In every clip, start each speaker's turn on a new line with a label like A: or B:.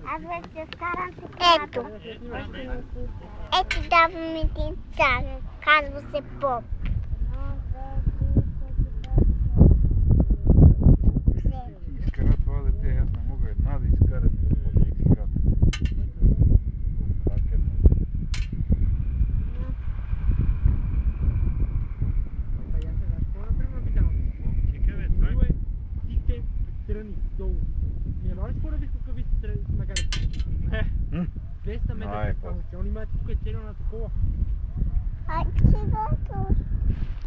A: Аз вече скарам така. Ето давам един цар. Казва се Поп.
B: Изкара това дете, аз не мога една да изкара да почне играта.
C: Тръни долу. Не можеш по-ради какъв тръни на гарата? 200 метра само. Он има тук е целено на такова.
A: Ай, чигото.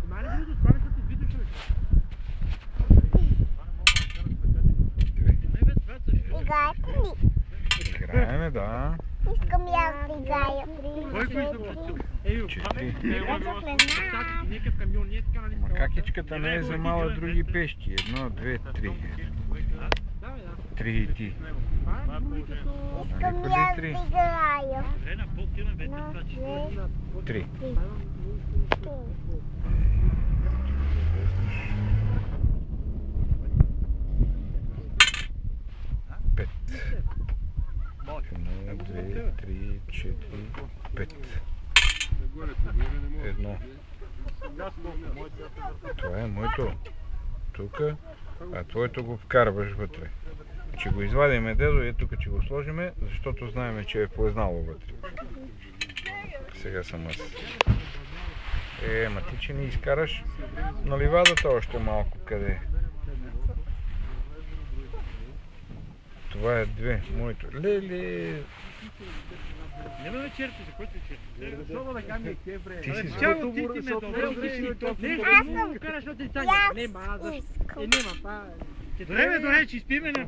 C: Има ли видос? Това не са ти видос, човек.
A: Играете ли?
B: Играеме, да.
A: Искам и аз да играя.
C: Кой го изобрил? Ею, нека в камион, не е така, нали?
B: Макакичката не е вземала други пещи. 1, 2, 3. 3 и ти.
A: Искам и аз да играя.
B: 3. Пет. 1, 2, 3, 4, 5. Едно. Това е моето. Тук, а твоето го вкарваш вътре. Ще го извадиме, дедо, и тук ще го сложиме, защото знаем, че е познало вътре. Сега съм аз. Ма ти, че не изкараш на ливадата още малко къде. Това е 2, моето. Леле!
C: Няма да черпи, за който черпи. Защо да каме кефре?
B: Ти си
C: Чао, ти ме добре,
A: Аз съм.
C: караш от Италия.
A: Аз
C: Нема,
A: искам.
C: нема, па. Време до речи, спиме на